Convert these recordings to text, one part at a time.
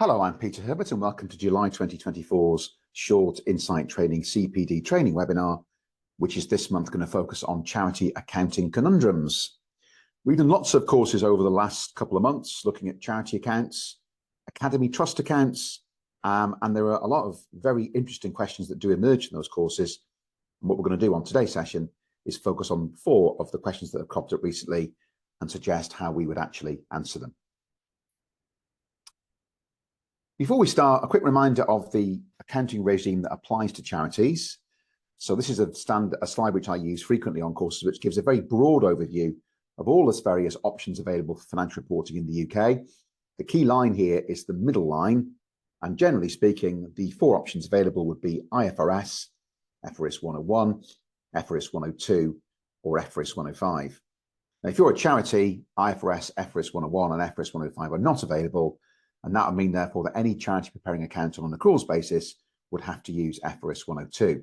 Hello, I'm Peter Herbert and welcome to July 2024's Short Insight Training CPD training webinar, which is this month going to focus on charity accounting conundrums. We've done lots of courses over the last couple of months looking at charity accounts, academy trust accounts, and there are a lot of very interesting questions that do emerge in those courses. And what we're going to do on today's session is focus on 4 of the questions that have cropped up recently and suggest how we would actually answer them. Before we start, a quick reminder of the accounting regime that applies to charities. So this is a slide which I use frequently on courses, which gives a very broad overview of all the various options available for financial reporting in the UK. The key line here is the middle line, and generally speaking, the 4 options available would be IFRS, FRS 101, FRS 102, or FRS 105. Now, if you're a charity, IFRS, FRS 101, and FRS 105 are not available, and that would mean, therefore, that any charity preparing accounts on an accruals basis would have to use FRS 102.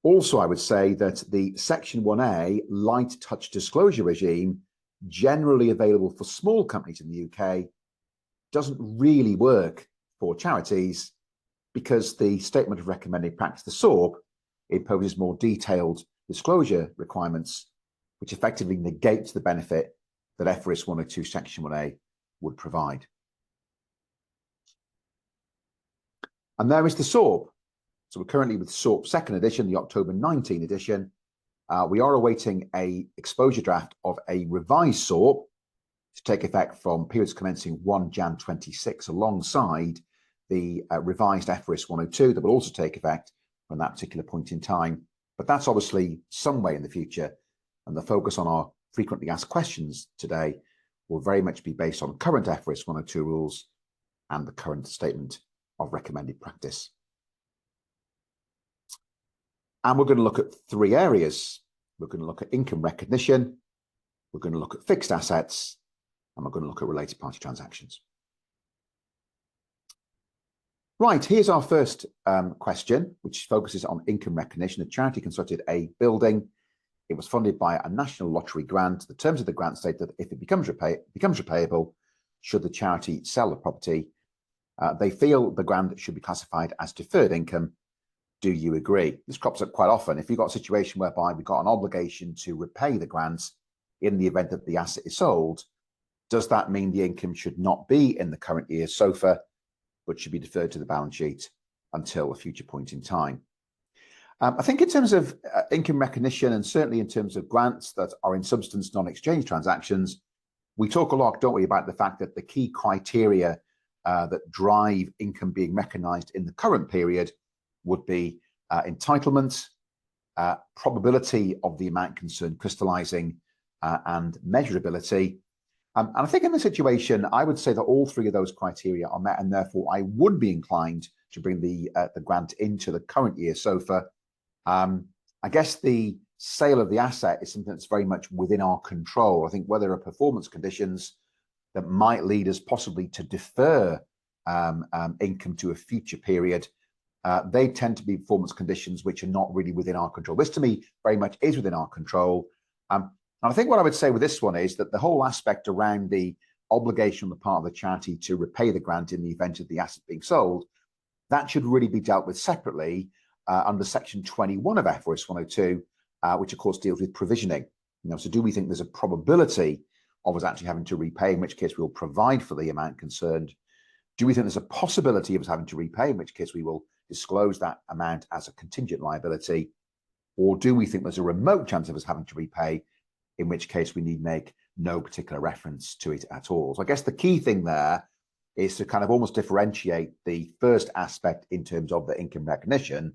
Also, I would say that the Section 1A light touch disclosure regime, generally available for small companies in the UK, doesn't really work for charities because the Statement of Recommended Practice, the SORP, imposes more detailed disclosure requirements, which effectively negates the benefit that FRS 102 Section 1A would provide. And there is the SORP. So we're currently with SORP 2nd edition, the October 19 edition. We are awaiting an exposure draft of a revised SORP to take effect from periods commencing 1 Jan 26 alongside the revised FRS 102 that will also take effect from that particular point in time. But that's obviously some way in the future. And the focus on our frequently asked questions today will very much be based on current FRS 102 rules and the current Statement of Recommended Practice. And we're going to look at 3 areas. We're going to look at income recognition, we're going to look at fixed assets, and we're going to look at related party transactions. Right, here's our first question, which focuses on income recognition. A charity constructed a building. It was funded by a national lottery grant. The terms of the grant state that if it becomes repayable, should the charity sell the property, they feel the grant should be classified as deferred income. Do you agree? This crops up quite often. If you've got a situation whereby we've got an obligation to repay the grant in the event that the asset is sold, does that mean the income should not be in the current year's SOFA, but should be deferred to the balance sheet until a future point in time? I think in terms of income recognition, and certainly in terms of grants that are in substance non-exchange transactions, we talk a lot, don't we, about the fact that the key criteria that drive income being recognised in the current period would be entitlement, probability of the amount concerned crystallising, and measurability. And I think in this situation, I would say that all 3 of those criteria are met, and therefore I would be inclined to bring the grant into the current year SOFA. I guess the sale of the asset is something that's very much within our control. I think where there are performance conditions that might lead us possibly to defer income to a future period, they tend to be performance conditions which are not really within our control. This to me very much is within our control. And I think what I would say with this one is that the whole aspect around the obligation on the part of the charity to repay the grant in the event of the asset being sold, that should really be dealt with separately under Section 21 of FRS 102, which of course deals with provisioning. So do we think there's a probability of us actually having to repay, in which case we'll provide for the amount concerned? Do we think there's a possibility of us having to repay, in which case we will disclose that amount as a contingent liability? Or do we think there's a remote chance of us having to repay, in which case we need make no particular reference to it at all? So I guess the key thing there is to kind of almost differentiate the first aspect in terms of the income recognition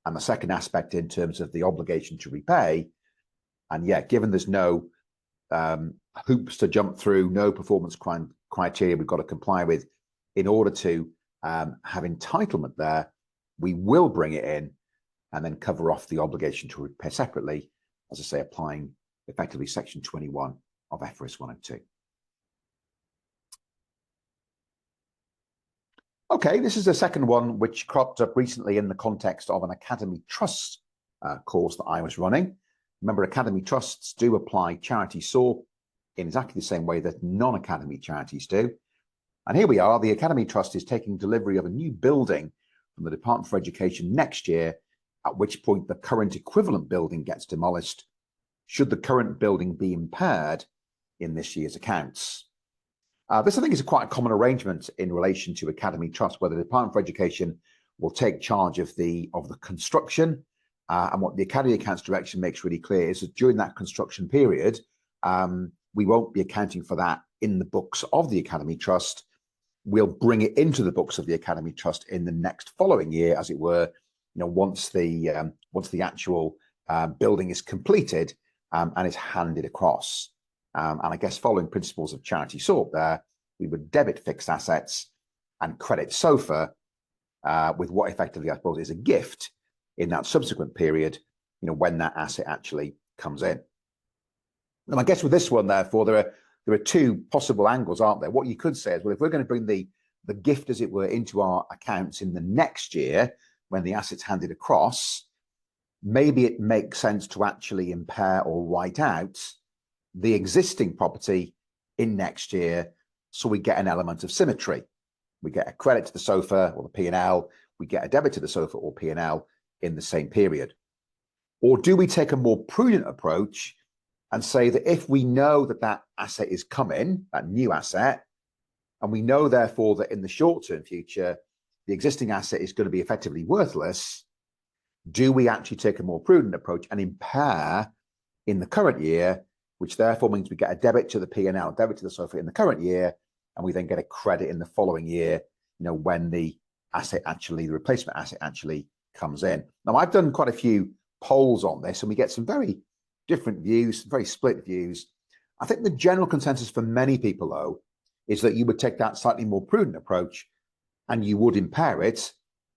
and the second aspect in terms of the obligation to repay. And yeah, given there's no hoops to jump through, no performance criteria we've got to comply with in order to have entitlement there, we will bring it in and then cover off the obligation to repay separately, as I say, applying effectively Section 21 of FRS 102. Okay, this is the second one which cropped up recently in the context of an Academy Trust course that I was running. Remember, Academy Trusts do apply charity SORP in exactly the same way that non-Academy charities do. And here we are, the Academy Trust is taking delivery of a new building from the Department for Education next year, at which point the current equivalent building gets demolished, should the current building be impaired in this year's accounts. This, I think, is quite a common arrangement in relation to Academy Trust, where the Department for Education will take charge of the construction. And what the Academy Accounts Direction makes really clear is that during that construction period, we won't be accounting for that in the books of the Academy Trust. We'll bring it into the books of the Academy Trust in the next following year, as it were, once the actual building is completed and is handed across. And I guess following principles of charity sort there, we would debit fixed assets and credit SOFA with what effectively, I suppose, is a gift in that subsequent period, when that asset actually comes in. And I guess with this one, therefore, there are two possible angles, aren't there? What you could say is, well, if we're going to bring the gift, as it were, into our accounts in the next year when the asset's handed across, maybe it makes sense to actually impair or write out the existing property in next year, so we get an element of symmetry. We get a credit to the SOFA or the P&L, we get a debit to the SOFA or P&L in the same period. Or do we take a more prudent approach and say that if we know that that asset is coming, that new asset, and we know therefore that in the short-term future, the existing asset is going to be effectively worthless, do we actually take a more prudent approach and impair in the current year, which therefore means we get a debit to the P&L, debit to the SOFA in the current year, and we then get a credit in the following year, when the replacement asset actually comes in. Now, I've done quite a few polls on this, and we get some very different views, very split views. I think the general consensus for many people, though, is that you would take that slightly more prudent approach and you would impair it,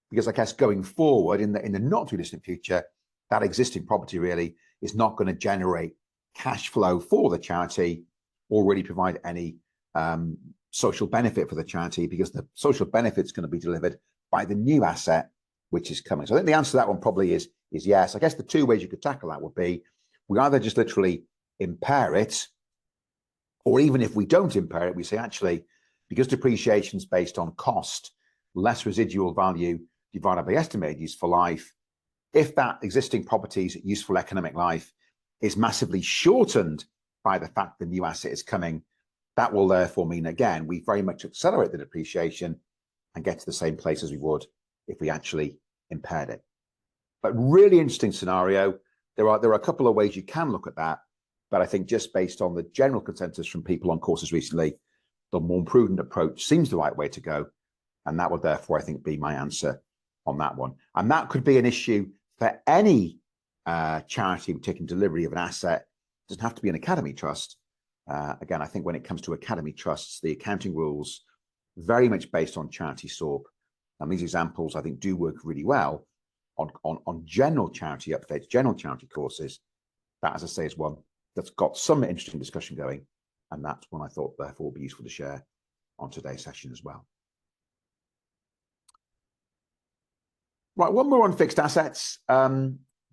because I guess going forward in the not too distant future, that existing property really is not going to generate cash flow for the charity or really provide any social benefit for the charity, because the social benefit is going to be delivered by the new asset which is coming. So I think the answer to that one probably is yes. I guess the two ways you could tackle that would be, we either just literally impair it, or even if we don't impair it, we say, actually, because depreciation is based on cost, less residual value divided by estimated useful life, if that existing property's useful economic life is massively shortened by the fact the new asset is coming, that will therefore mean, again, we very much accelerate the depreciation and get to the same place as we would if we actually impaired it. But really interesting scenario. There are a couple of ways you can look at that, but I think just based on the general consensus from people on courses recently, the more prudent approach seems the right way to go, and that would therefore, I think, be my answer on that one. And that could be an issue for any charity taking delivery of an asset. It doesn't have to be an Academy Trust. Again, I think when it comes to Academy Trusts, the accounting rules very much based on charity SORP, and these examples I think do work really well on general charity updates, general charity courses. That, as I say, is one that's got some interesting discussion going, and that's one I thought therefore would be useful to share on today's session as well. Right, one more on fixed assets.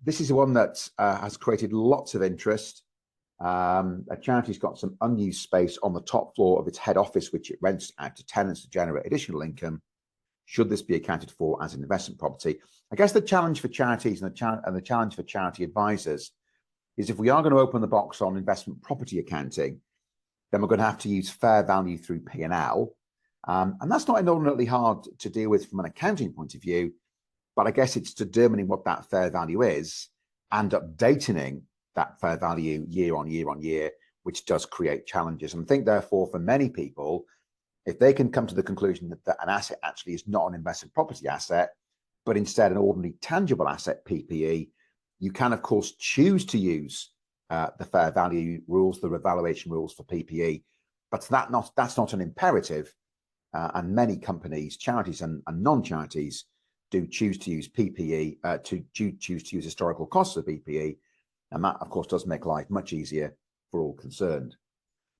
This is one that has created lots of interest. A charity's got some unused space on the top floor of its head office, which it rents out to tenants to generate additional income. Should this be accounted for as an investment property? I guess the challenge for charities and the challenge for charity advisors is, if we are going to open the box on investment property accounting, then we're going to have to use fair value through P&L. And that's not inordinately hard to deal with from an accounting point of view, but I guess it's determining what that fair value is and updating that fair value year on year on year, which does create challenges. And I think, therefore, for many people, if they can come to the conclusion that an asset actually is not an investment property asset, but instead an ordinary tangible asset, PPE, you can, of course, choose to use the fair value rules, the revaluation rules for PPE, but that's not an imperative. And many companies, charities and non-charities, do choose to use PPE, choose to use historical costs of PPE. And that, of course, does make life much easier for all concerned.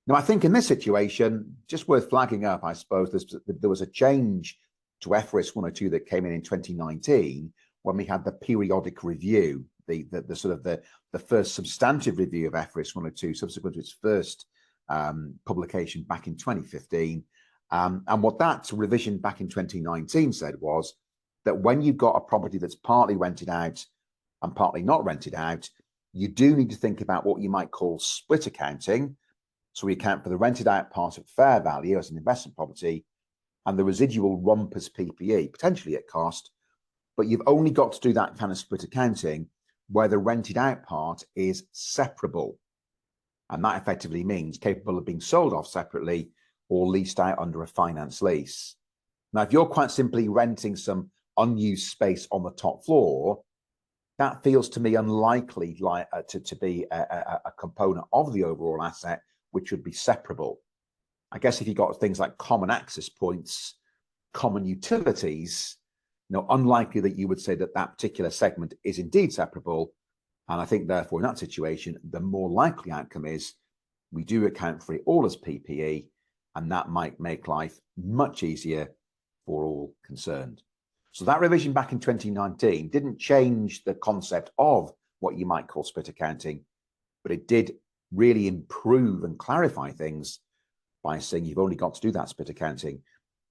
Now, I think in this situation, just worth flagging up, I suppose, there was a change to FRS 102 that came in 2019 when we had the periodic review, the first substantive review of FRS 102, subsequent to its first publication back in 2015. And what that revision back in 2019 said was that when you've got a property that's partly rented out and partly not rented out, you do need to think about what you might call split accounting. So we account for the rented out part at fair value as an investment property and the residual rump as PPE, potentially at cost. But you've only got to do that kind of split accounting where the rented out part is separable. And that effectively means capable of being sold off separately or leased out under a finance lease. Now, if you're quite simply renting some unused space on the top floor, that feels to me unlikely to be a component of the overall asset, which would be separable. I guess if you've got things like common access points, common utilities, unlikely that you would say that that particular segment is indeed separable. And I think, therefore, in that situation, the more likely outcome is we do account for it all as PPE, and that might make life much easier for all concerned. So that revision back in 2019 didn't change the concept of what you might call split accounting, but it did really improve and clarify things by saying you've only got to do that split accounting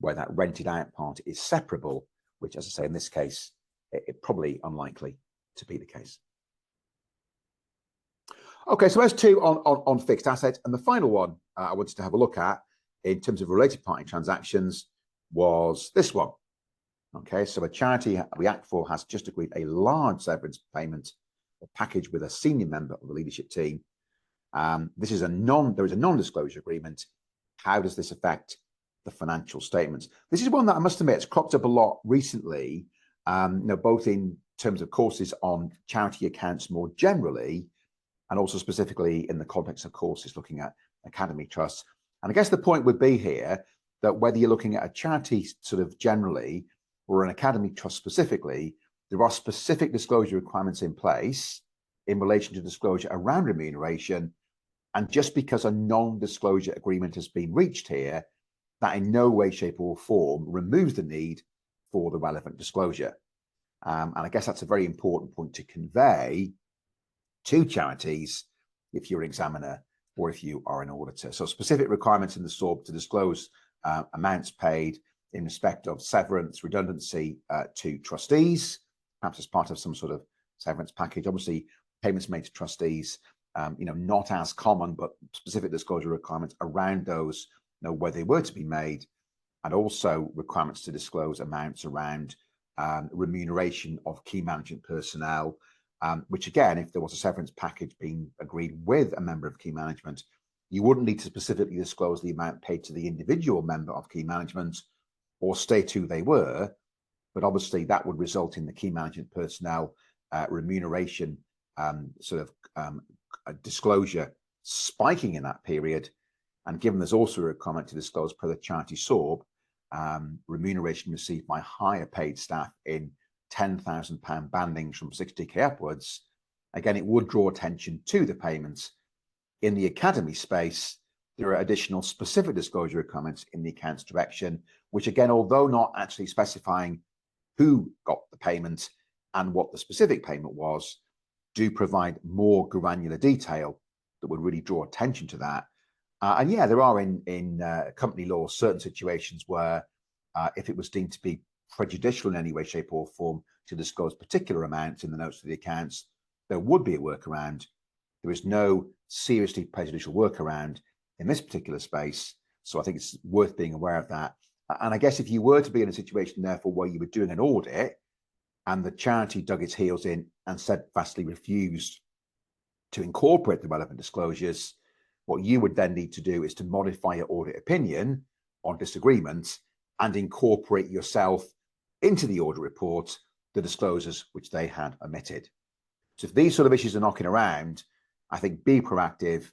where that rented out part is separable, which, as I say, in this case, it's probably unlikely to be the case. Okay, so there's two on fixed assets. And the final one I wanted to have a look at in terms of related party transactions was this one. Okay, so a charity we act for has just agreed a large severance payment package with a senior member of the leadership team. There is a non-disclosure agreement. How does this affect the financial statements? This is one that I must admit has cropped up a lot recently, both in terms of courses on charity accounts more generally, and also specifically in the context of courses looking at academy trusts. And I guess the point would be here that whether you're looking at a charity sort of generally or an academy trust specifically, there are specific disclosure requirements in place in relation to disclosure around remuneration. And just because a non-disclosure agreement has been reached here, that in no way, shape or form removes the need for the relevant disclosure. And I guess that's a very important point to convey to charities if you're an examiner or if you are an auditor. So specific requirements in the SORB to disclose amounts paid in respect of severance, redundancy to trustees, perhaps as part of some sort of severance package. Obviously, payments made to trustees, not as common, but specific disclosure requirements around those, where they were to be made, and also requirements to disclose amounts around remuneration of key management personnel, which again, if there was a severance package being agreed with a member of key management, you wouldn't need to specifically disclose the amount paid to the individual member of key management or state who they were, but obviously that would result in the key management personnel remuneration disclosure spiking in that period. And given there's also a requirement to disclose per the charity SORB, remuneration received by higher paid staff in £10,000 bandings from 60k upwards, again, it would draw attention to the payments. In the academy space, there are additional specific disclosure requirements in the accounts direction, which again, although not actually specifying who got the payment and what the specific payment was, do provide more granular detail that would really draw attention to that. And yeah, there are in company law certain situations where if it was deemed to be prejudicial in any way, shape or form to disclose particular amounts in the notes of the accounts, there would be a workaround. There is no seriously prejudicial workaround in this particular space. So I think it's worth being aware of that. And I guess if you were to be in a situation, therefore, where you were doing an audit and the charity dug its heels in and steadfastly refused to incorporate the relevant disclosures, what you would then need to do is to modify your audit opinion on disagreement and incorporate yourself into the audit report the disclosures which they had omitted. So if these sort of issues are knocking around, I think be proactive,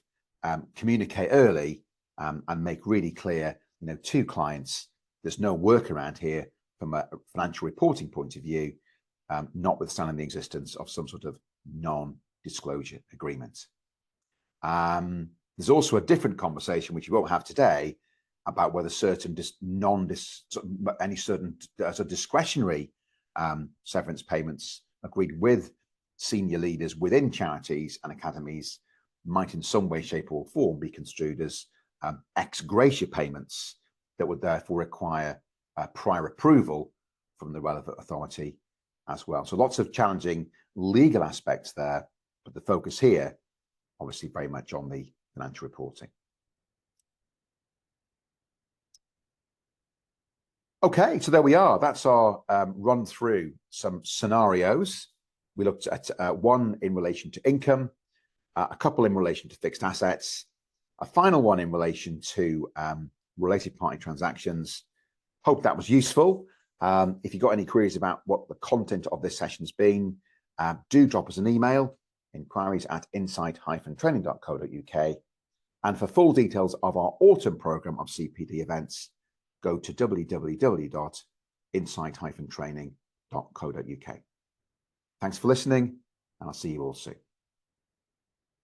communicate early, and make really clear, to clients, there's no workaround here from a financial reporting point of view, notwithstanding the existence of some sort of non-disclosure agreement. There's also a different conversation, which we won't have today, about whether certain discretionary severance payments agreed with senior leaders within charities and academies might in some way, shape or form be construed as ex gratia payments that would therefore require prior approval from the relevant authority as well. So lots of challenging legal aspects there, but the focus here, obviously very much on the financial reporting. Okay, so there we are. That's our run through some scenarios. We looked at one in relation to income, a couple in relation to fixed assets, a final one in relation to related party transactions. Hope that was useful. If you've got any queries about what the content of this session has been, do drop us an email, inquiries@insight-training.co.uk. And for full details of our autumn programme of CPD events, go to www.insight-training.co.uk. Thanks for listening, and I'll see you all soon.